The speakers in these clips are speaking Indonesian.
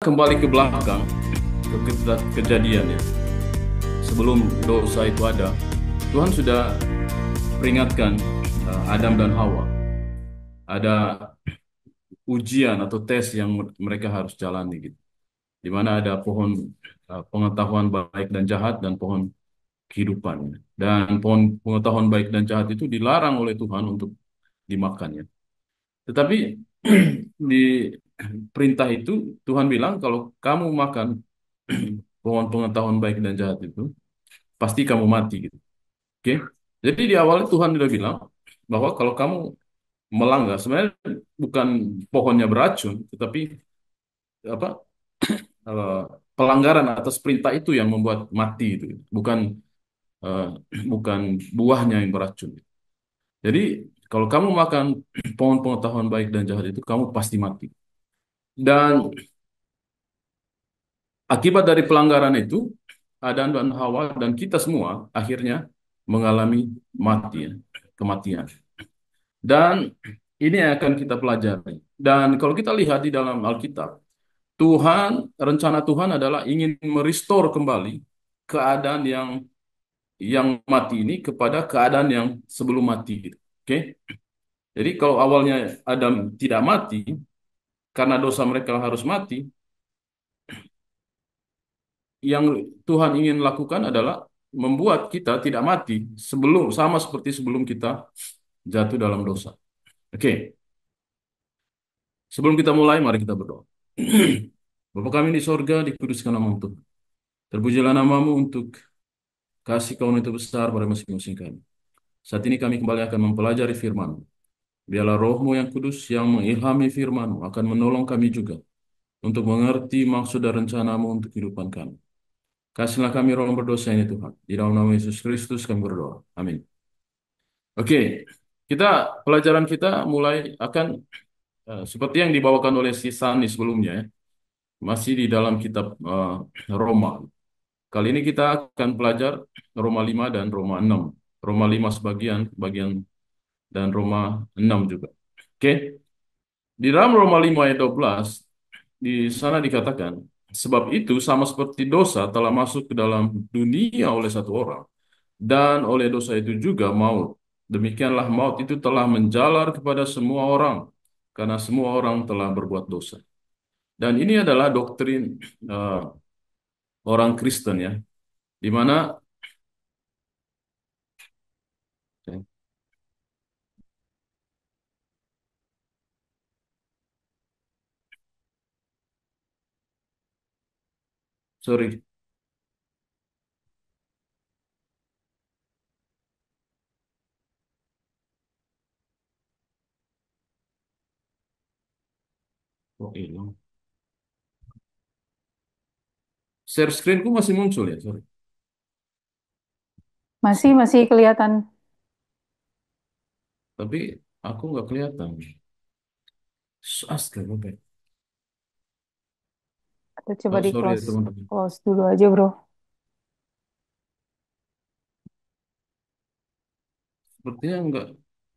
kembali ke belakang kejadian ya. Sebelum dosa itu ada, Tuhan sudah peringatkan Adam dan Hawa. Ada ujian atau tes yang mereka harus jalani gitu. Di mana ada pohon pengetahuan baik dan jahat dan pohon kehidupan. Dan pohon pengetahuan baik dan jahat itu dilarang oleh Tuhan untuk dimakannya. Tetapi di perintah itu Tuhan bilang kalau kamu makan pohon pengetahuan baik dan jahat itu pasti kamu mati gitu. Oke. Jadi di awal Tuhan sudah bilang bahwa kalau kamu melanggar sebenarnya bukan pohonnya beracun, tetapi apa eh, pelanggaran atas perintah itu yang membuat mati itu, bukan eh, bukan buahnya yang beracun. Jadi kalau kamu makan pohon pengetahuan baik dan jahat itu kamu pasti mati. Dan akibat dari pelanggaran itu Adam dan Hawa dan kita semua akhirnya mengalami mati, ya, kematian. Dan ini yang akan kita pelajari. Dan kalau kita lihat di dalam Alkitab, rencana Tuhan adalah ingin merestore kembali keadaan yang mati ini kepada keadaan yang sebelum mati gitu. Oke. Jadi kalau awalnya Adam tidak mati karena dosa mereka harus mati, yang Tuhan ingin lakukan adalah membuat kita tidak mati sama seperti sebelum kita jatuh dalam dosa. Oke. Sebelum kita mulai, mari kita berdoa. Bapa kami di sorga, dikuduskan namamu Tuhan. Terpujilah namamu untuk kasih karunia itu besar pada masing-masing kami. Saat ini kami kembali akan mempelajari firman. Biarlah rohmu yang kudus yang mengilhami firman akan menolong kami juga untuk mengerti maksud dan rencanamu untuk kehidupan kami. Kasihlah kami roh yang berdosa ini Tuhan. Di dalam nama Yesus Kristus kami berdoa. Amin. Oke, pelajaran kita mulai akan seperti yang dibawakan oleh si Sani sebelumnya ya. Masih di dalam kitab Roma. Kali ini kita akan belajar Roma 5 dan Roma 6. Roma 5 sebagian, bagian dan Roma 6 juga. Oke. Di dalam Roma 5 ayat 12 di sana dikatakan, sebab itu sama seperti dosa telah masuk ke dalam dunia oleh satu orang dan oleh dosa itu juga maut. Demikianlah maut itu telah menjalar kepada semua orang karena semua orang telah berbuat dosa. Dan ini adalah doktrin eh, orang Kristen ya, di mana sorry, oh hilang. Share screenku masih muncul ya, sorry. Masih kelihatan. Tapi aku nggak kelihatan. Astaga, oke. Atau coba Oh, di sorry ya close, teman-teman. close dulu aja, bro. Sepertinya nggak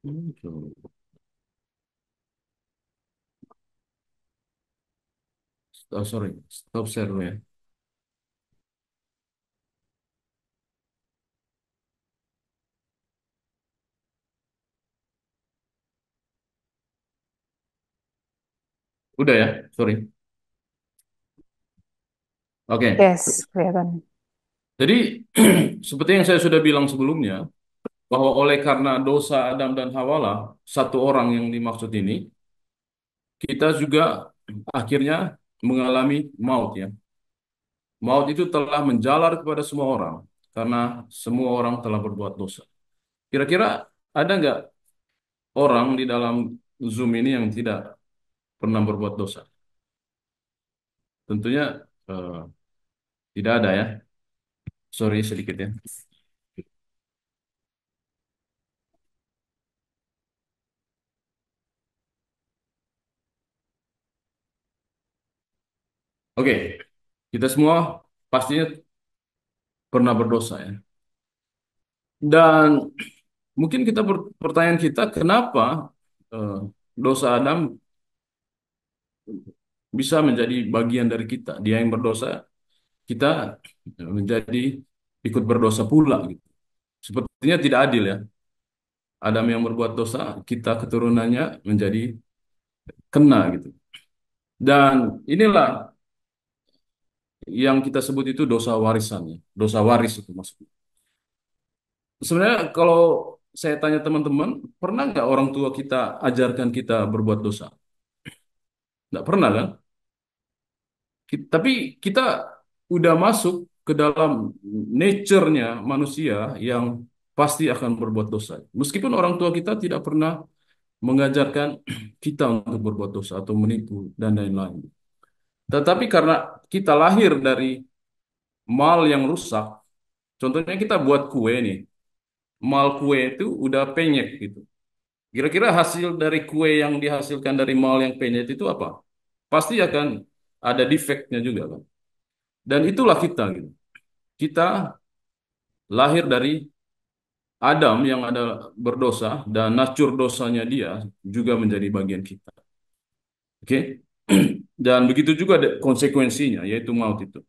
muncul. Oh, sorry, stop share dulu ya. Udah ya, sorry. Oke. Yes, kelihatan. Jadi seperti yang saya sudah bilang sebelumnya, bahwa oleh karena dosa Adam dan Hawa lah, satu orang yang dimaksud ini, kita juga akhirnya mengalami maut ya. Maut itu telah menjalar kepada semua orang karena semua orang telah berbuat dosa. Kira-kira ada nggak orang di dalam Zoom ini yang tidak pernah berbuat dosa? Tentunya eh, tidak ada ya. Sorry sedikit ya. Oke, kita semua pastinya pernah berdosa ya. Dan mungkin pertanyaan kita, kenapa eh, dosa Adam bisa menjadi bagian dari kita. Dia yang berdosa, kita menjadi ikut berdosa pula gitu. Sepertinya tidak adil ya. Adam yang berbuat dosa, kita keturunannya menjadi kena gitu. Dan inilah yang kita sebut itu dosa warisan ya. Dosa waris itu maksudnya. Sebenarnya kalau saya tanya teman-teman, pernah nggak orang tua kita ajarkan kita berbuat dosa? Nggak pernah kan? Tapi kita udah masuk ke dalam nature-nya manusia yang pasti akan berbuat dosa. Meskipun orang tua kita tidak pernah mengajarkan kita untuk berbuat dosa atau menipu dan lain-lain. Tetapi karena kita lahir dari mal yang rusak, contohnya kita buat kue nih, mal kue itu udah penyet gitu. Kira-kira hasil dari kue yang dihasilkan dari mal yang penyet itu apa? Pasti akan ada defeknya juga kan. Dan itulah kita gitu. Kita lahir dari Adam yang ada berdosa dan natur dosanya dia juga menjadi bagian kita. Oke? Dan begitu juga ada konsekuensinya yaitu maut itu.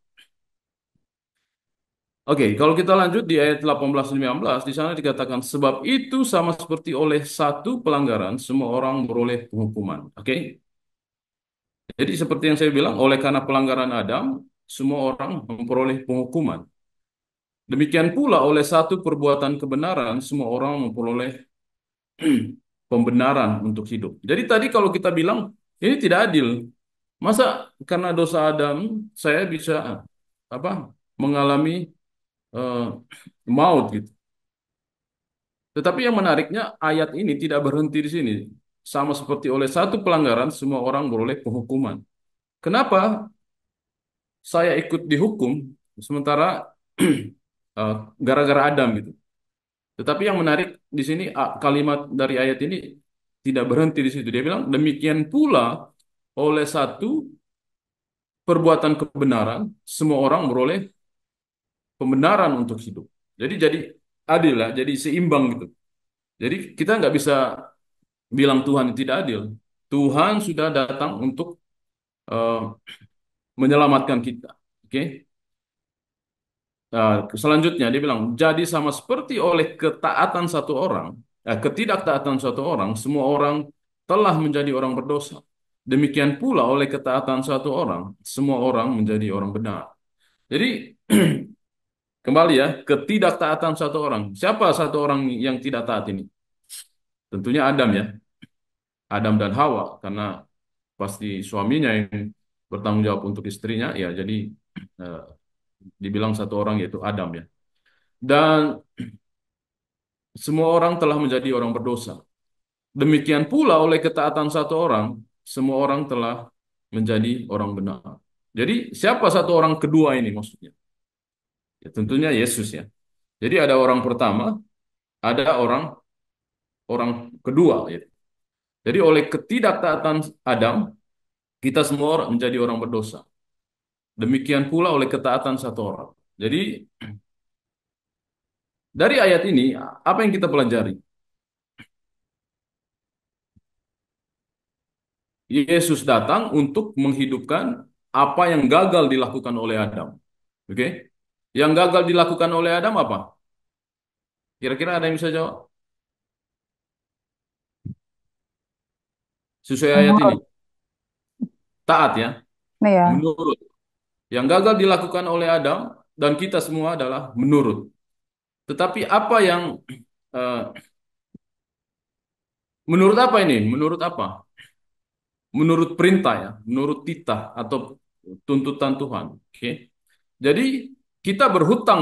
Oke, kalau kita lanjut di ayat 18-19 di sana dikatakan sebab itu sama seperti oleh satu pelanggaran semua orang beroleh penghukuman. Oke? Jadi seperti yang saya bilang oleh karena pelanggaran Adam semua orang memperoleh penghukuman. Demikian pula oleh satu perbuatan kebenaran semua orang memperoleh pembenaran untuk hidup. Jadi tadi kalau kita bilang ini tidak adil. Masa karena dosa Adam saya bisa apa mengalami eh, maut gitu. Tetapi yang menariknya ayat ini tidak berhenti di sini. Sama seperti oleh satu pelanggaran semua orang beroleh penghukuman. Kenapa saya ikut dihukum sementara eh, gara-gara Adam gitu. Tetapi yang menarik di sini kalimat dari ayat ini tidak berhenti di situ. Dia bilang demikian pula oleh satu perbuatan kebenaran semua orang beroleh pembenaran untuk hidup. Jadi adil lah, jadi seimbang gitu. Jadi kita nggak bisa bilang Tuhan tidak adil. Tuhan sudah datang untuk eh, menyelamatkan kita. Oke? Nah, selanjutnya dia bilang, jadi sama seperti oleh ketaatan satu orang, ketidaktaatan satu orang, semua orang telah menjadi orang berdosa. Demikian pula oleh ketaatan satu orang, semua orang menjadi orang benar. Jadi kembali ya, ketidaktaatan satu orang. Siapa satu orang yang tidak taat ini? Tentunya Adam ya, Adam dan Hawa, karena pasti suaminya yang bertanggung jawab untuk istrinya, ya jadi eh, dibilang satu orang yaitu Adam ya. Dan semua orang telah menjadi orang berdosa. Demikian pula oleh ketaatan satu orang, semua orang telah menjadi orang benar. Jadi siapa satu orang kedua ini maksudnya? Ya, tentunya Yesus ya. Jadi ada orang pertama, ada orang orang kedua. Ya. Jadi oleh ketidaktaatan Adam, kita semua orang menjadi orang berdosa. Demikian pula oleh ketaatan satu orang. Jadi dari ayat ini, apa yang kita pelajari? Yesus datang untuk menghidupkan apa yang gagal dilakukan oleh Adam. Oke? Yang gagal dilakukan oleh Adam apa? Kira-kira ada yang bisa jawab? Sesuai ayat ini. Menurut, Taat ya, ya, menurut. Yang gagal dilakukan oleh Adam dan kita semua adalah menurut. Tetapi apa yang eh, menurut apa ini? Menurut apa? Menurut perintah ya, menurut titah atau tuntutan Tuhan. Oke. Jadi kita berhutang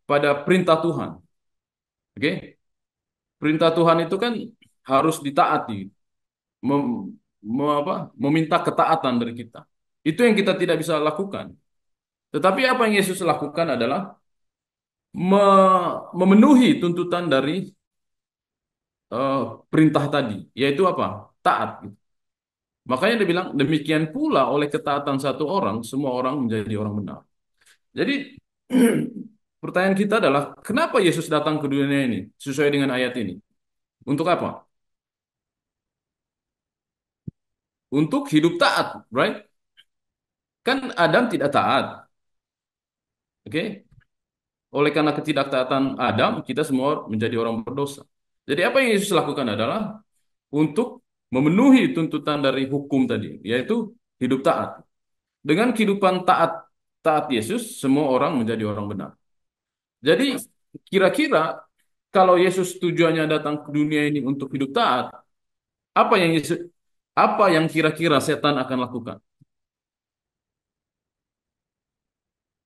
pada perintah Tuhan. Oke. Perintah Tuhan itu kan harus ditaati, meminta ketaatan dari kita. Itu yang kita tidak bisa lakukan. Tetapi apa yang Yesus lakukan adalah memenuhi tuntutan dari eh, perintah tadi, yaitu apa? Taat. Makanya dia bilang demikian pula oleh ketaatan satu orang, semua orang menjadi orang benar. Jadi pertanyaan kita adalah kenapa Yesus datang ke dunia ini sesuai dengan ayat ini? Untuk apa? untuk hidup taat, right? Kan Adam tidak taat, oke? Oleh karena ketidaktaatan Adam, kita semua menjadi orang berdosa. Jadi apa yang Yesus lakukan adalah untuk memenuhi tuntutan dari hukum tadi, yaitu hidup taat. Dengan kehidupan taat taat Yesus, semua orang menjadi orang benar. Jadi kira-kira kalau Yesus tujuannya datang ke dunia ini untuk hidup taat, apa yang Yesus apa yang kira-kira setan akan lakukan?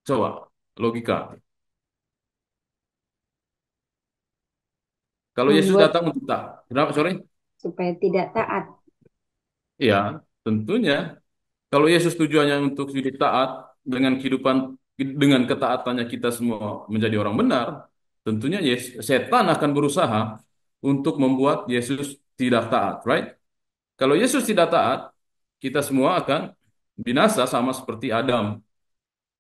Coba logika. Kalau Yesus Membuat datang untuk taat, kenapa? Sorry? supaya tidak taat. Ya, tentunya. Kalau Yesus tujuannya untuk hidup taat dengan kehidupan dengan ketaatannya kita semua menjadi orang benar, tentunya setan akan berusaha untuk membuat Yesus tidak taat, right? Kalau Yesus tidak taat, kita semua akan binasa sama seperti Adam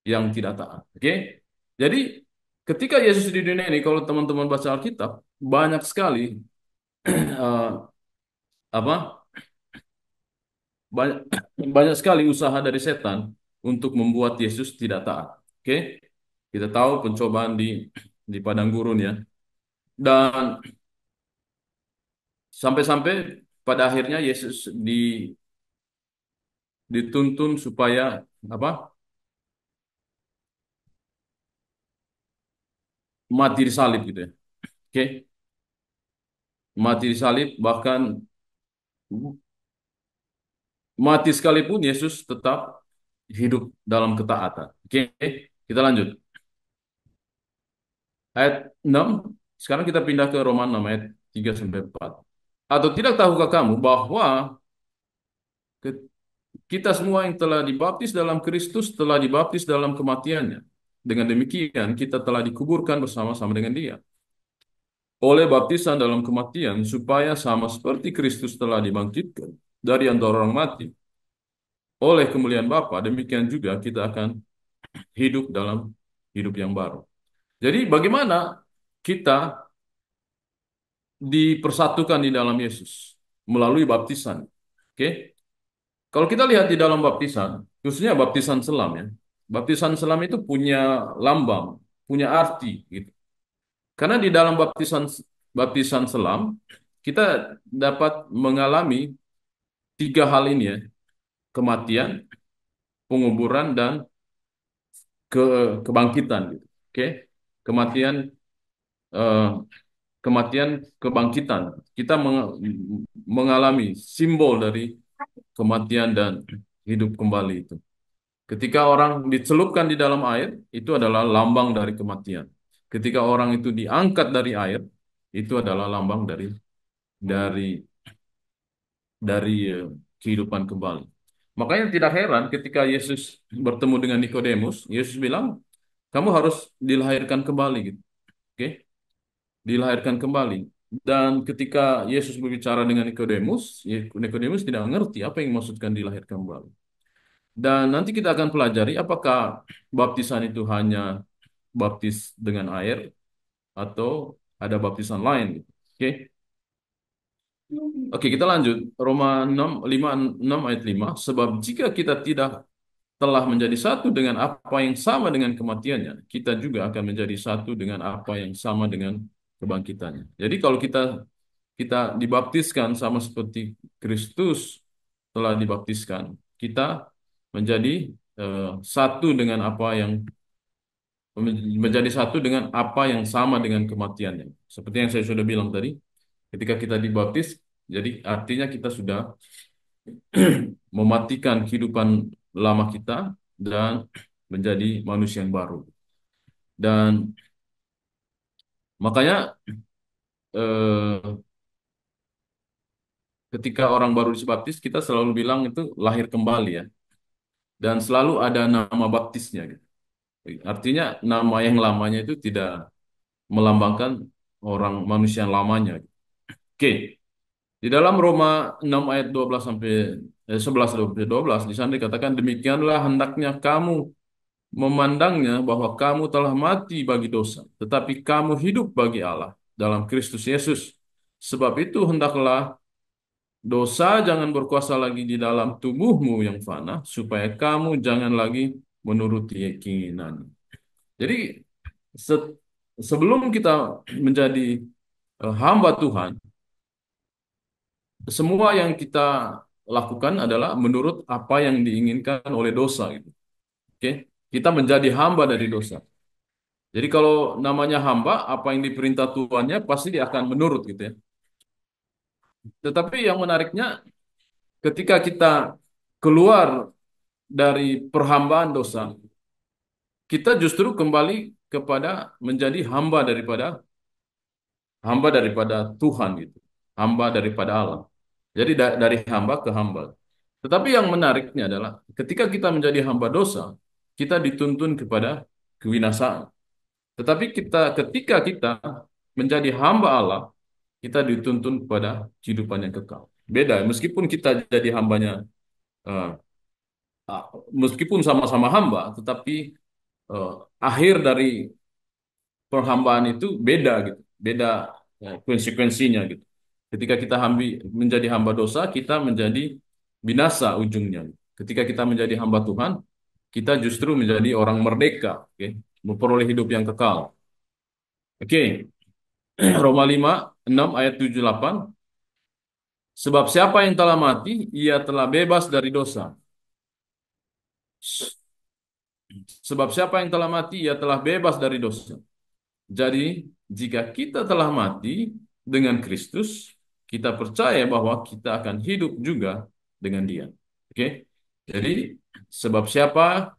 yang tidak taat. Oke? Jadi ketika Yesus di dunia ini, kalau teman-teman baca Alkitab, banyak sekali eh, apa banyak, banyak sekali usaha dari setan untuk membuat Yesus tidak taat. Oke, kita tahu pencobaan di padang gurun ya, dan sampai-sampai pada akhirnya Yesus dituntun supaya apa? Mati di salib gitu ya. Oke, mati di salib bahkan mati sekalipun Yesus tetap hidup dalam ketaatan. Oke, kita lanjut. Ayat 6. Sekarang kita pindah ke Roma 6 ayat 3 sampai 4. Atau tidak tahukah kamu bahwa kita semua yang telah dibaptis dalam Kristus telah dibaptis dalam kematiannya. Dengan demikian kita telah dikuburkan bersama-sama dengan Dia oleh baptisan dalam kematian supaya sama seperti Kristus telah dibangkitkan dari antara orang mati oleh kemuliaan Bapa, demikian juga kita akan hidup dalam hidup yang baru. Jadi bagaimana kita dipersatukan di dalam Yesus melalui baptisan? Oke? Kalau kita lihat di dalam baptisan, khususnya baptisan selam ya, baptisan selam itu punya lambang, punya arti gitu. Karena di dalam baptisan selam kita dapat mengalami tiga hal ini ya, kematian, penguburan dan ke kebangkitan gitu. Oke, kematian, eh, kematian, kebangkitan. Kita mengalami simbol dari kematian dan hidup kembali itu. Ketika orang dicelupkan di dalam air, itu adalah lambang dari kematian. Ketika orang itu diangkat dari air, itu adalah lambang dari dari kehidupan kembali. Makanya tidak heran ketika Yesus bertemu dengan Nikodemus, Yesus bilang, kamu harus dilahirkan kembali gitu. Oke? Dilahirkan kembali. Dan ketika Yesus berbicara dengan Nikodemus, Nikodemus tidak mengerti apa yang maksudkan dilahirkan kembali. Dan nanti kita akan pelajari apakah baptisan itu hanya baptis dengan air atau ada baptisan lain gitu. Oke. Oke, kita lanjut. Roma 6 5 6 ayat 5. Sebab jika kita tidak telah menjadi satu dengan apa yang sama dengan kematiannya, kita juga akan menjadi satu dengan apa yang sama dengan kebangkitannya. Jadi kalau kita dibaptiskan sama seperti Kristus telah dibaptiskan, kita menjadi satu dengan apa yang menjadi satu dengan apa yang sama dengan kematiannya. Seperti yang saya sudah bilang tadi, ketika kita dibaptis, jadi artinya kita sudah mematikan kehidupan lama kita dan menjadi manusia yang baru. Dan makanya eh, ketika orang baru dibaptis, kita selalu bilang itu lahir kembali ya. Dan selalu ada nama baptisnya gitu. Artinya nama yang lamanya itu tidak melambangkan orang manusia yang lamanya. Oke, di dalam Roma 6 ayat 12 sampai 11 sampai 12 di sana dikatakan demikianlah hendaknya kamu memandangnya bahwa kamu telah mati bagi dosa, tetapi kamu hidup bagi Allah dalam Kristus Yesus. Sebab itu hendaklah dosa jangan berkuasa lagi di dalam tubuhmu yang fana, supaya kamu jangan lagi menuruti keinginan. Jadi se- sebelum kita menjadi hamba Tuhan, semua yang kita lakukan adalah menurut apa yang diinginkan oleh dosa gitu. Oke? Kita menjadi hamba dari dosa. Jadi kalau namanya hamba, apa yang diperintah Tuhannya pasti dia akan menurut gitu ya. Tetapi yang menariknya ketika kita keluar dari perhambaan dosa, kita justru kembali kepada menjadi hamba daripada Tuhan gitu. Hamba daripada Allah. Jadi dari hamba ke hamba. Tetapi yang menariknya adalah ketika kita menjadi hamba dosa, kita dituntun kepada kebinasaan. Tetapi ketika kita menjadi hamba Allah, kita dituntun kepada kehidupan yang kekal. Beda, meskipun kita jadi hambanya, eh, ah, meskipun sama-sama hamba, tetapi eh, akhir dari perhambaan itu beda gitu, beda konsekuensinya gitu. Ketika kita menjadi hamba dosa, kita menjadi binasa ujungnya. Ketika kita menjadi hamba Tuhan, kita justru menjadi orang merdeka, oke, memperoleh hidup yang kekal. Oke, Roma 5 6 ayat 7 8. Sebab siapa yang telah mati, ia telah bebas dari dosa. Sebab siapa yang telah mati, ia telah bebas dari dosa. Jadi, jika kita telah mati dengan Kristus, kita percaya bahwa kita akan hidup juga dengan Dia. Oke? Jadi, sebab siapa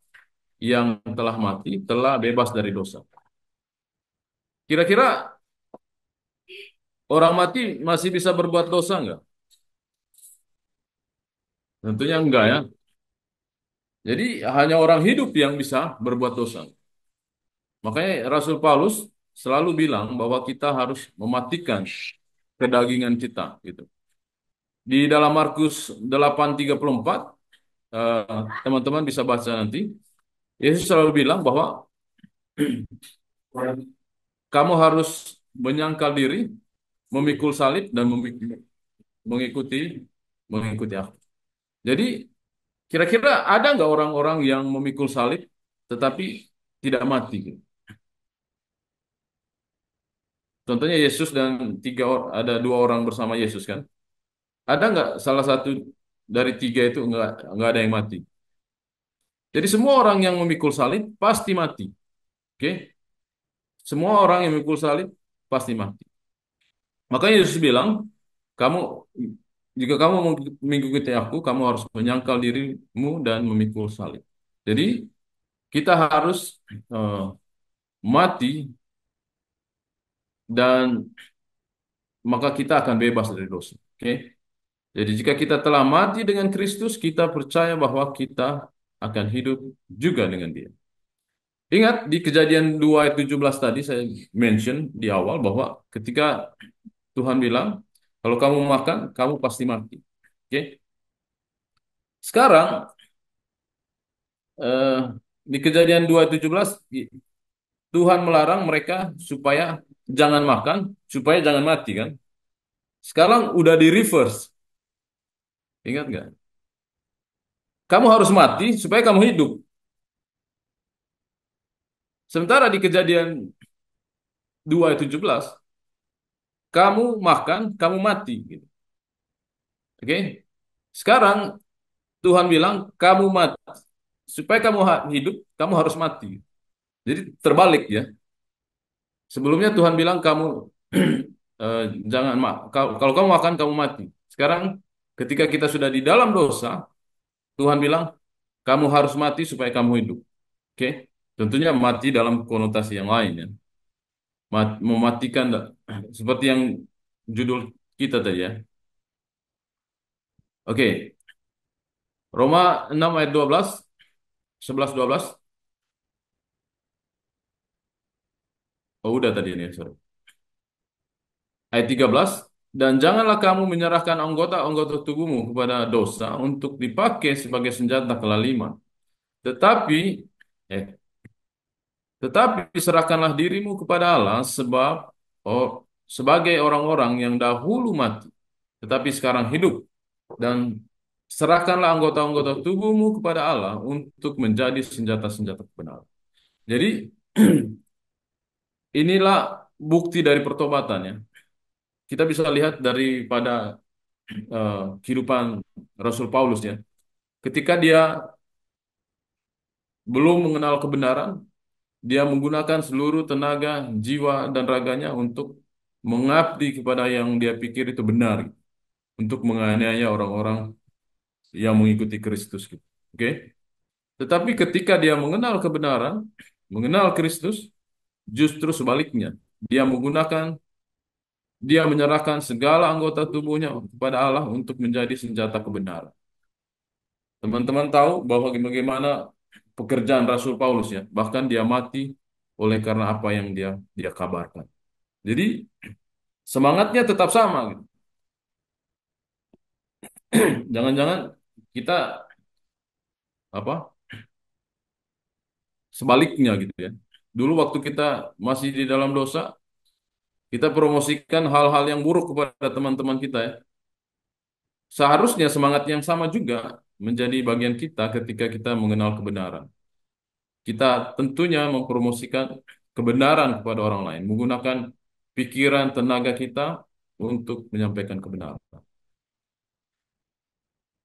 yang telah mati telah bebas dari dosa. Kira-kira orang mati masih bisa berbuat dosa enggak? Tentunya enggak ya. Jadi, hanya orang hidup yang bisa berbuat dosa. Makanya Rasul Paulus selalu bilang bahwa kita harus mematikan kedagingan kita gitu. Di dalam Markus 8:34, teman-teman bisa baca nanti. Yesus selalu bilang bahwa kamu harus menyangkal diri, memikul salib dan mengikuti mengikuti aku. Jadi kira-kira ada nggak orang-orang yang memikul salib tetapi tidak mati gitu? Contohnya Yesus dan ada dua orang bersama Yesus kan? Ada nggak salah satu dari tiga itu nggak ada yang mati? Jadi semua orang yang memikul salib pasti mati. Oke? Semua orang yang memikul salib pasti mati. Makanya Yesus bilang, kamu jika kamu mau mengikuti aku, kamu harus menyangkal dirimu dan memikul salib. Jadi kita harus eh, mati dan maka kita akan bebas dari dosa. Oke? Jadi jika kita telah mati dengan Kristus, kita percaya bahwa kita akan hidup juga dengan Dia. Ingat di Kejadian 2 ayat 17 tadi saya mention di awal bahwa ketika Tuhan bilang, kalau kamu makan, kamu pasti mati. Oke? Sekarang eh, di Kejadian 2:17 Tuhan melarang mereka supaya jangan makan, supaya jangan mati kan? Sekarang udah di reverse. Ingat nggak? Kamu harus mati supaya kamu hidup. Sementara di Kejadian 2:17 kamu makan, kamu mati gitu. Oke? Sekarang Tuhan bilang kamu mati. Supaya kamu hidup, kamu harus mati. Jadi terbalik ya. Sebelumnya Tuhan bilang kamu eh, jangan kalau kamu makan kamu mati. Sekarang ketika kita sudah di dalam dosa, Tuhan bilang kamu harus mati supaya kamu hidup. Oke? Tentunya mati dalam konotasi yang lain ya. Mematikan seperti yang judul kita tadi ya. Oke. Roma 6 ayat 12, 11 12. Oh, udah tadi ini, sorry. Ayat 13. Dan janganlah kamu menyerahkan anggota-anggota tubuhmu kepada dosa untuk dipakai sebagai senjata kelaliman. Tetapi, eh, tetapi serahkanlah dirimu kepada Allah sebagai orang-orang yang dahulu mati, tetapi sekarang hidup. dan serahkanlah anggota-anggota tubuhmu kepada Allah untuk menjadi senjata-senjata kebenaran. Jadi inilah bukti dari pertobatan ya. Kita bisa lihat daripada kehidupan Rasul Paulus ya. Ketika dia belum mengenal kebenaran, dia menggunakan seluruh tenaga, jiwa, dan raganya untuk mengabdi kepada yang dia pikir itu benar, untuk menganiaya orang-orang yang mengikuti Kristus. Gitu. Oke? Tetapi ketika dia mengenal kebenaran, mengenal Kristus, justru sebaliknya. Dia menggunakan, dia menyerahkan segala anggota tubuhnya kepada Allah untuk menjadi senjata kebenaran. Teman-teman tahu bahwa bagaimana pekerjaan Rasul Paulus ya, bahkan dia mati oleh karena apa yang dia kabarkan. Jadi semangatnya tetap sama gitu. Jangan-jangan kita apa sebaliknya gitu ya. Dulu waktu kita masih di dalam dosa, kita promosikan hal-hal yang buruk kepada teman-teman kita ya. Seharusnya semangat yang sama juga menjadi bagian kita ketika kita mengenal kebenaran. Kita tentunya mempromosikan kebenaran kepada orang lain, menggunakan pikiran, tenaga kita untuk menyampaikan kebenaran.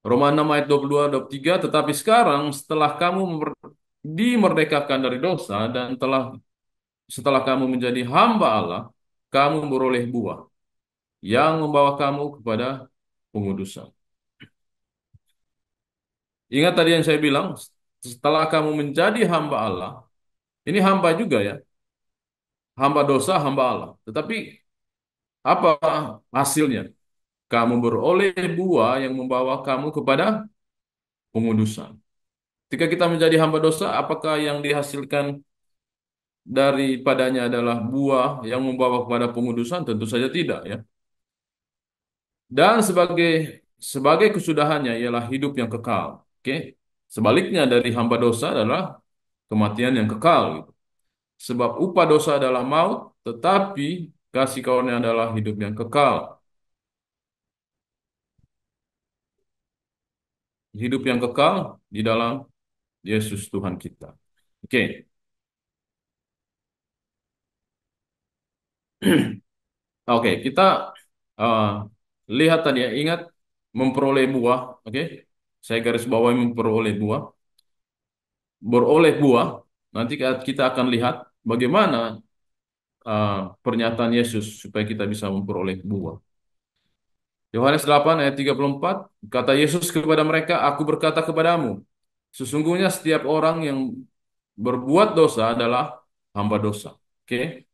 Roma 6 ayat 22-23, tetapi sekarang setelah kamu dimerdekakan dari dosa dan setelah kamu menjadi hamba Allah, kamu beroleh buah yang membawa kamu kepada pengudusan. Ingat tadi yang saya bilang, setelah kamu menjadi hamba Allah, ini hamba juga ya, hamba dosa, hamba Allah. Tetapi apa hasilnya? Kamu beroleh buah yang membawa kamu kepada pengudusan. Ketika kita menjadi hamba dosa, apakah yang dihasilkan daripadanya adalah buah yang membawa kepada pengudusan? Tentu saja tidak ya. Dan sebagai kesudahannya ialah hidup yang kekal. Oke. Sebaliknya dari hamba dosa adalah kematian yang kekal gitu. Sebab upah dosa adalah maut, tetapi kasih karunia adalah hidup yang kekal. Hidup yang kekal di dalam Yesus Tuhan kita. Oke. Oke, kita uh, lihat tadi ya, ingat memperoleh buah, oke? Saya garis bawahi memperoleh buah. Beroleh buah, nanti kita akan lihat bagaimana pernyataan Yesus supaya kita bisa memperoleh buah. Yohanes 8 ayat 34, kata Yesus kepada mereka, "Aku berkata kepadamu, sesungguhnya setiap orang yang berbuat dosa adalah hamba dosa." Oke?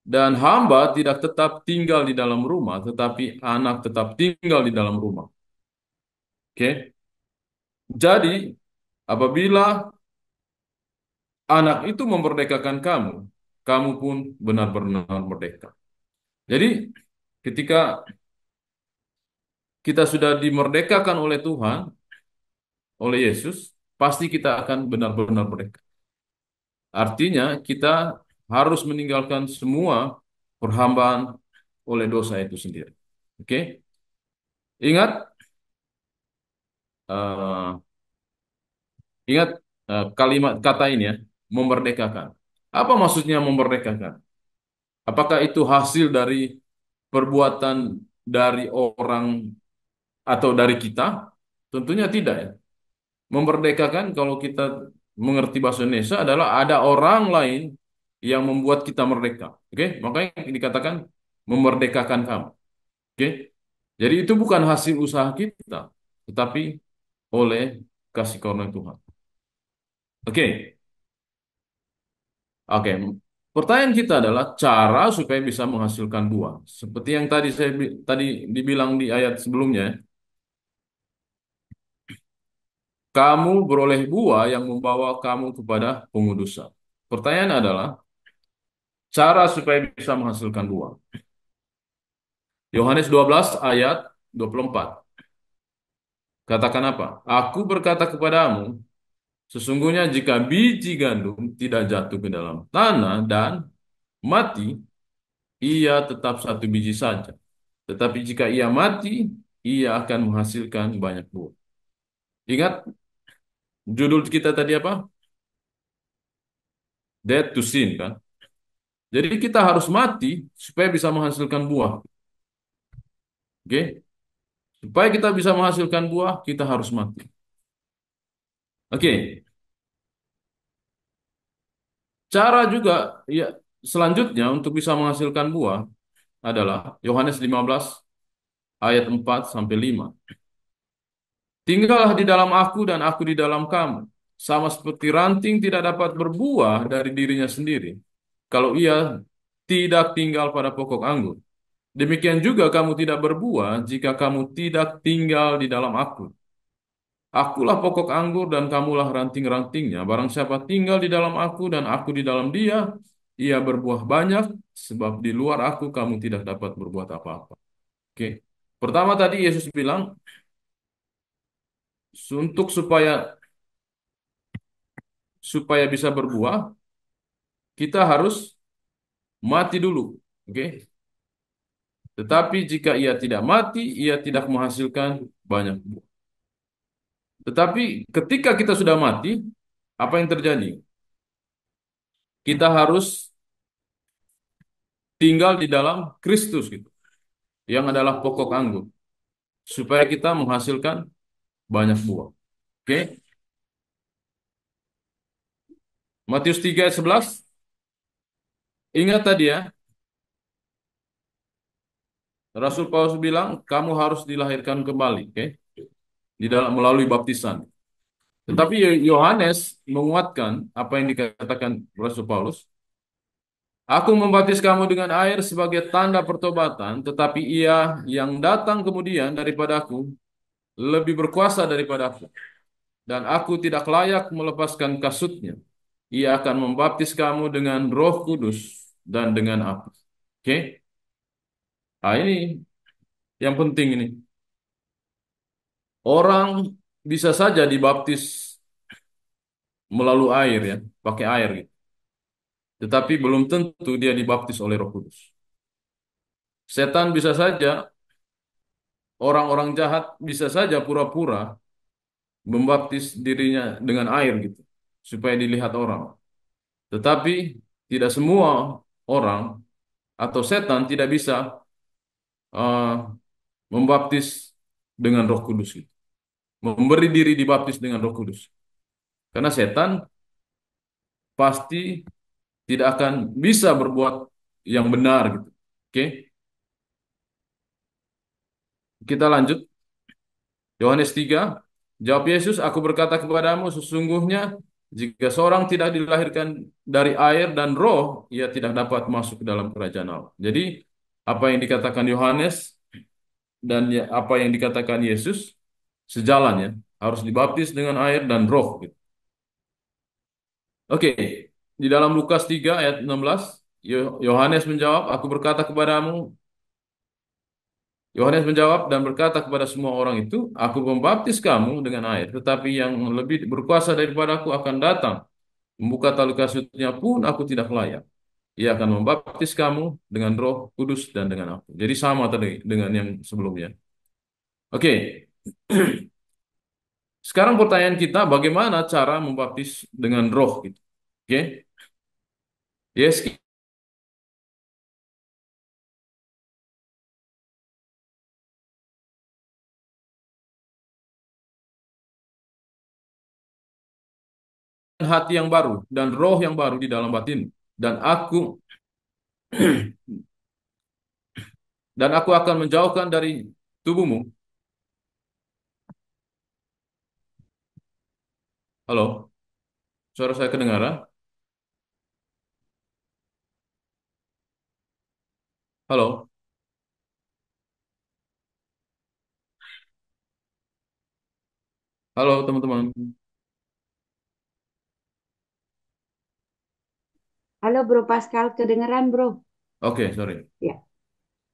Dan hamba tidak tetap tinggal di dalam rumah, tetapi anak tetap tinggal di dalam rumah. Oke? Jadi, apabila anak itu memerdekakan kamu, kamu pun benar-benar merdeka. Jadi, ketika kita sudah dimerdekakan oleh Tuhan, oleh Yesus, pasti kita akan benar-benar merdeka. Artinya, kita harus meninggalkan semua perhambaan oleh dosa itu sendiri. Oke? Ingat, eh, ingat kalimat kata ini ya, memerdekakan. Apa maksudnya memerdekakan? Apakah itu hasil dari perbuatan dari orang atau dari kita? Tentunya tidak ya. Memerdekakan kalau kita mengerti bahasa Indonesia adalah ada orang lain yang membuat kita merdeka. Oke, makanya dikatakan memerdekakan kamu. Oke, jadi itu bukan hasil usaha kita, tetapi oleh kasih karunia Tuhan. Oke, oke. Pertanyaan kita adalah cara supaya bisa menghasilkan buah. Seperti yang tadi dibilang di ayat sebelumnya, kamu beroleh buah yang membawa kamu kepada pengudusan. Pertanyaan adalah cara supaya bisa menghasilkan buah. Yohanes 12 ayat 24. Katakan apa? Aku berkata kepadamu, sesungguhnya jika biji gandum tidak jatuh ke dalam tanah dan mati, ia tetap satu biji saja. Tetapi jika ia mati, ia akan menghasilkan banyak buah. Ingat judul kita tadi apa? Dead to sin kan? Jadi kita harus mati supaya bisa menghasilkan buah. Oke? Supaya kita bisa menghasilkan buah, kita harus mati. Oke. Cara juga ya selanjutnya untuk bisa menghasilkan buah adalah Yohanes 15 ayat 4 sampai 5. Tinggallah di dalam aku dan aku di dalam kamu. Sama seperti ranting tidak dapat berbuah dari dirinya sendiri kalau ia tidak tinggal pada pokok anggur. Demikian juga kamu tidak berbuah jika kamu tidak tinggal di dalam aku. Akulah pokok anggur dan kamulah ranting-rantingnya. Barang siapa tinggal di dalam aku dan aku di dalam dia, ia berbuah banyak, sebab di luar aku kamu tidak dapat berbuat apa-apa. Oke. Pertama tadi Yesus bilang, untuk supaya bisa berbuah, kita harus mati dulu. Oke. Tetapi jika ia tidak mati, ia tidak menghasilkan banyak buah. Tetapi ketika kita sudah mati, apa yang terjadi? Kita harus tinggal di dalam Kristus gitu, yang adalah pokok anggur, supaya kita menghasilkan banyak buah. Oke? Matius 3 ayat 11. Ingat tadi ya, Rasul Paulus bilang kamu harus dilahirkan kembali, oke? Di dalam melalui baptisan. Tetapi Yohanes menguatkan apa yang dikatakan Rasul Paulus. Aku membaptis kamu dengan air sebagai tanda pertobatan, tetapi ia yang datang kemudian daripadaku lebih berkuasa daripadaku. Dan aku tidak layak melepaskan kasutnya. Ia akan membaptis kamu dengan Roh Kudus dan dengan api. Oke? Nah, ini yang penting ini. Orang bisa saja dibaptis melalui air ya, pakai air gitu. Tetapi belum tentu dia dibaptis oleh Roh Kudus. Setan bisa saja, orang-orang jahat bisa saja pura-pura membaptis dirinya dengan air gitu, supaya dilihat orang. Tetapi tidak semua orang atau setan tidak bisa uh, membaptis dengan Roh Kudus gitu. Memberi diri dibaptis dengan Roh Kudus. Karena setan pasti tidak akan bisa berbuat yang benar gitu. Oke, kita lanjut. Yohanes 3, jawab Yesus, aku berkata kepadamu sesungguhnya jika seorang tidak dilahirkan dari air dan roh, ia tidak dapat masuk ke dalam kerajaan Allah. Jadi apa yang dikatakan Yohanes dan apa yang dikatakan Yesus sejalan ya, harus dibaptis dengan air dan roh gitu. Oke, di dalam Lukas 3 ayat 16, Yohanes menjawab, aku berkata kepadamu, Yohanes menjawab dan berkata kepada semua orang itu, aku membaptis kamu dengan air, tetapi yang lebih berkuasa daripadaku akan datang. Membuka tali kasutnya pun aku tidak layak. Ia akan membaptis kamu dengan Roh Kudus dan dengan api. Jadi sama tadi dengan yang sebelumnya. Oke, sekarang pertanyaan kita, bagaimana cara membaptis dengan Roh gitu? Oke, yes, hati yang baru dan roh yang baru di dalam batin. Dan aku dan aku akan menjauhkan dari tubuhmu. Halo, suara saya kedengaran? Halo, halo teman-teman. Halo Bro Pascal, kedengeran Bro? Oke, sorry. Ya.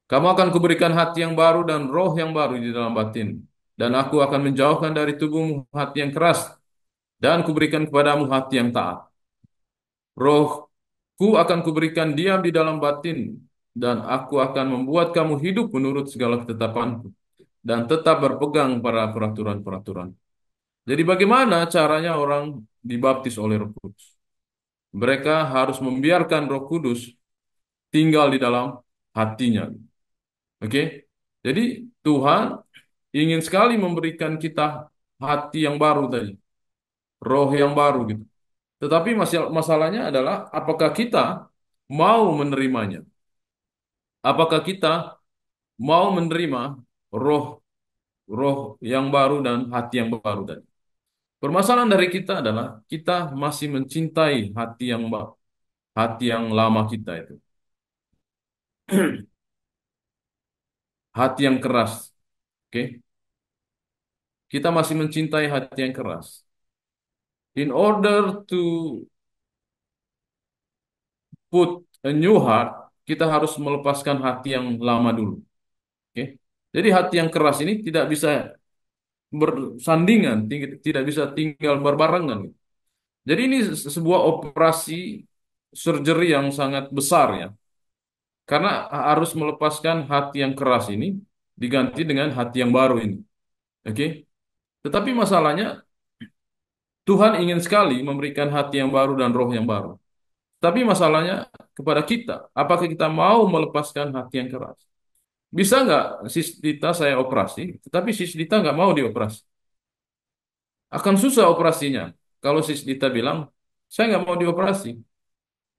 Kamu akan kuberikan hati yang baru dan roh yang baru di dalam batin. Dan aku akan menjauhkan dari tubuhmu hati yang keras. Dan kuberikan kepadamu hati yang taat. Rohku akan kuberikan diam di dalam batin. Dan aku akan membuat kamu hidup menurut segala ketetapanku. dan tetap berpegang pada peraturan-peraturan. Jadi bagaimana caranya orang dibaptis oleh Roh Kudus? Mereka harus membiarkan Roh Kudus tinggal di dalam hatinya. Oke? Jadi Tuhan ingin sekali memberikan kita hati yang baru tadi, roh yang baru gitu. Tetapi masalahnya adalah apakah kita mau menerimanya? Apakah kita mau menerima roh roh yang baru dan hati yang baru tadi? Permasalahan dari kita adalah kita masih mencintai hati yang lama kita itu, hati yang keras. Oke, kita masih mencintai hati yang keras. In order to put a new heart, kita harus melepaskan hati yang lama dulu. Oke, jadi hati yang keras ini tidak bisa bersandingan, tidak bisa tinggal berbarengan. Jadi ini sebuah operasi surgery yang sangat besar ya. Karena harus melepaskan hati yang keras ini diganti dengan hati yang baru ini. Oke. Tetapi masalahnya Tuhan ingin sekali memberikan hati yang baru dan roh yang baru. Tapi masalahnya kepada kita, apakah kita mau melepaskan hati yang keras? Bisa nggak sis Dita saya operasi, tetapi sis Dita nggak mau dioperasi? Akan susah operasinya. Kalau sis Dita bilang, saya nggak mau dioperasi.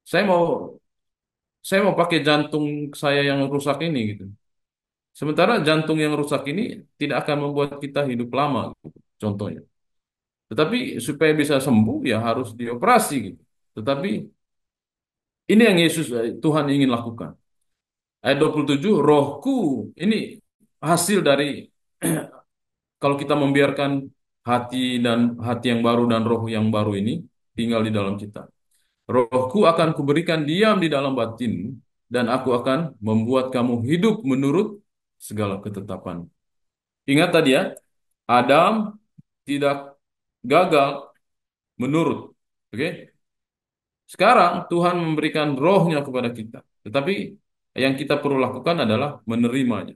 Saya mau saya mau pakai jantung saya yang rusak ini gitu. Sementara jantung yang rusak ini tidak akan membuat kita hidup lama, gitu, contohnya. Tetapi supaya bisa sembuh ya harus dioperasi gitu. Tetapi ini yang Tuhan ingin lakukan. Ayat 27, rohku ini hasil dari kalau kita membiarkan hati yang baru dan roh yang baru ini tinggal di dalam kita. Rohku akan kuberikan diam di dalam batin dan aku akan membuat kamu hidup menurut segala ketetapan. Ingat tadi ya, Adam tidak gagal menurut. Oke? Sekarang Tuhan memberikan rohnya kepada kita. Tetapi yang kita perlu lakukan adalah menerimanya.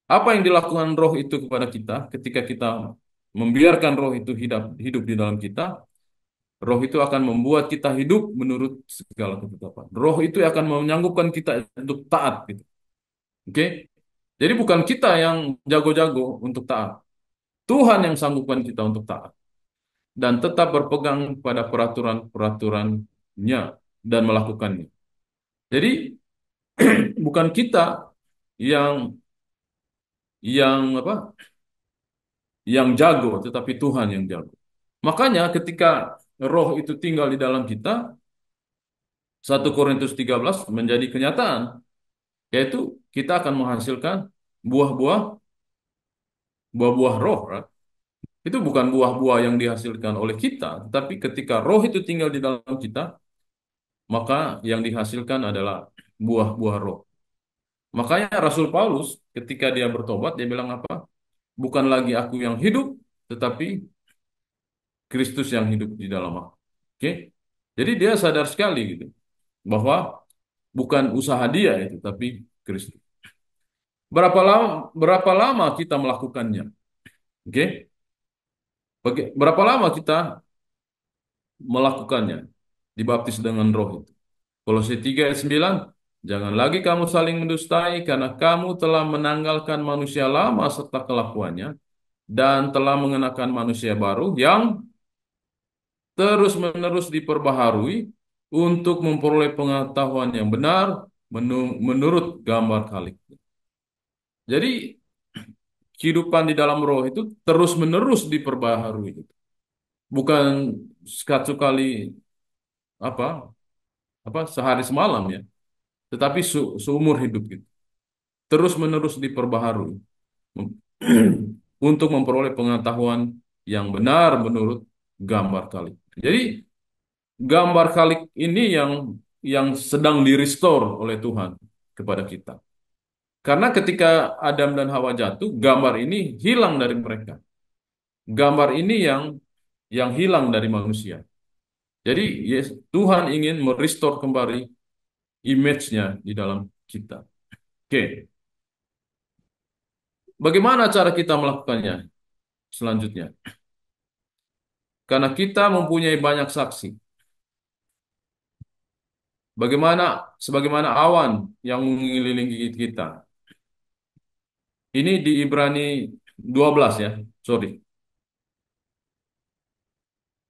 Apa yang dilakukan roh itu kepada kita ketika kita membiarkan roh itu hidup di dalam kita, roh itu akan membuat kita hidup menurut segala ketetapan. Roh itu akan menyanggupkan kita untuk taat gitu. Oke? Jadi bukan kita yang jago-jago untuk taat. Tuhan yang sanggupkan kita untuk taat dan tetap berpegang pada peraturan-peraturannya dan melakukannya. Jadi bukan kita yang apa? Yang jago, tetapi Tuhan yang jago. Makanya ketika roh itu tinggal di dalam kita, 1 Korintus 13 menjadi kenyataan, yaitu kita akan menghasilkan buah-buah buah-buah roh. Right? Itu bukan buah-buah yang dihasilkan oleh kita, tetapi ketika roh itu tinggal di dalam kita, maka yang dihasilkan adalah buah-buah roh. Makanya Rasul Paulus ketika dia bertobat, dia bilang apa? Bukan lagi aku yang hidup, tetapi Kristus yang hidup di dalam aku. Oke? Jadi dia sadar sekali gitu bahwa bukan usaha dia itu, tapi Kristus. Berapa lama kita melakukannya? Oke? Berapa lama kita melakukannya? Dibaptis dengan roh itu. Kolose 3 ayat 9, jangan lagi kamu saling mendustai karena kamu telah menanggalkan manusia lama serta kelakuannya dan telah mengenakan manusia baru yang terus-menerus diperbaharui untuk memperoleh pengetahuan yang benar menurut gambar Khalik. Jadi kehidupan di dalam roh itu terus-menerus diperbaharui. Bukan sekali kali apa sehari semalam ya, tetapi seumur hidup gitu. Terus-menerus diperbaharui untuk memperoleh pengetahuan yang benar menurut gambar Khalik. Jadi gambar Khalik ini yang sedang di-restore oleh Tuhan kepada kita. Karena ketika Adam dan Hawa jatuh, gambar ini hilang dari mereka. Gambar ini yang hilang dari manusia. Jadi yes, Tuhan ingin merestore kembali image-nya di dalam kita. Oke. Bagaimana cara kita melakukannya selanjutnya? Karena kita mempunyai banyak saksi. Sebagaimana awan yang mengelilingi kita. Ini di Ibrani 12 ya, sorry.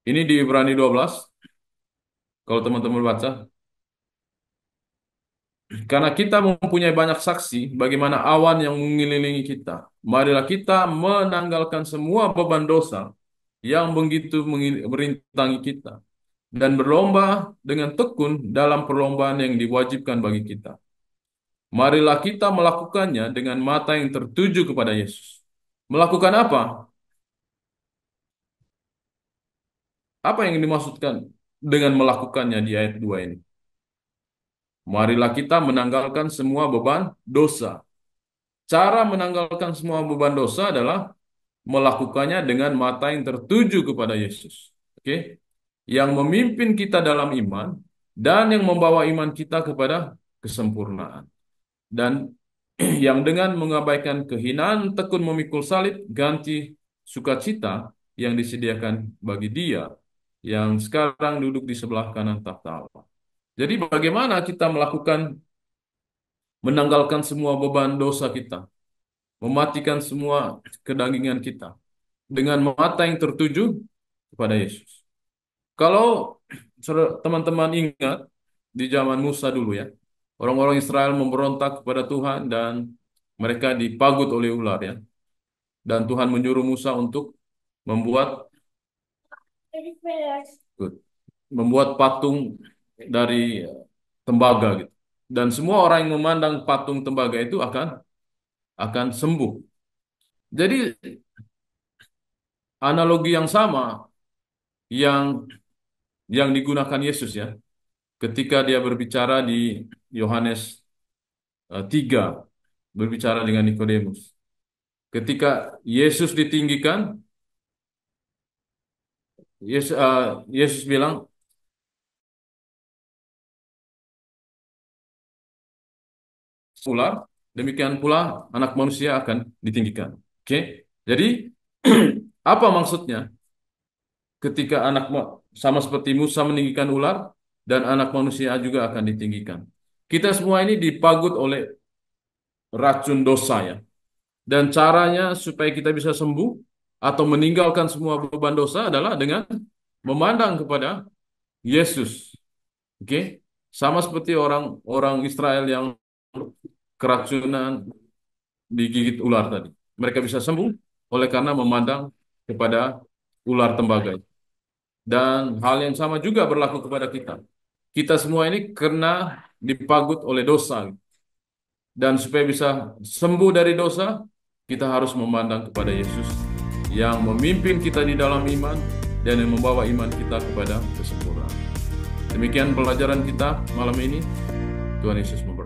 Ini di Ibrani 12, kalau teman-teman baca. Karena kita mempunyai banyak saksi bagaimana awan yang mengelilingi kita. Marilah kita menanggalkan semua beban dosa yang begitu merintangi kita. Dan berlomba dengan tekun dalam perlombaan yang diwajibkan bagi kita. Marilah kita melakukannya dengan mata yang tertuju kepada Yesus. Melakukan apa? Apa yang dimaksudkan dengan melakukannya di ayat 2 ini? Marilah kita menanggalkan semua beban dosa. Cara menanggalkan semua beban dosa adalah melakukannya dengan mata yang tertuju kepada Yesus. Oke? Yang memimpin kita dalam iman dan yang membawa iman kita kepada kesempurnaan. Dan yang dengan mengabaikan kehinaan tekun memikul salib ganti sukacita yang disediakan bagi Dia yang sekarang duduk di sebelah kanan takhta Allah. Jadi bagaimana kita menanggalkan semua beban dosa kita, mematikan semua kedagingan kita dengan mata yang tertuju kepada Yesus. Kalau teman-teman ingat di zaman Musa dulu ya, orang-orang Israel memberontak kepada Tuhan dan mereka dipagut oleh ular ya. Dan Tuhan menyuruh Musa untuk membuat membuat patung dari tembaga gitu. Dan semua orang yang memandang patung tembaga itu akan sembuh. Jadi analogi yang sama yang digunakan Yesus ya ketika dia berbicara di Yohanes 3 berbicara dengan Nikodemus. Ketika Yesus ditinggikan, Yesus bilang, ular, demikian pula anak manusia akan ditinggikan. Oke, jadi apa maksudnya? Ketika sama seperti Musa meninggikan ular, dan anak manusia juga akan ditinggikan. Kita semua ini dipagut oleh racun dosa ya. Dan caranya supaya kita bisa sembuh atau meninggalkan semua beban dosa adalah dengan memandang kepada Yesus. Oke? Sama seperti orang Israel yang keracunan digigit ular tadi. Mereka bisa sembuh oleh karena memandang kepada ular tembaga. Dan hal yang sama juga berlaku kepada kita. Kita semua ini kena dipagut oleh dosa. Dan supaya bisa sembuh dari dosa, kita harus memandang kepada Yesus yang memimpin kita di dalam iman dan yang membawa iman kita kepada kesempurnaan. Demikian pelajaran kita malam ini. Tuhan Yesus memberkati.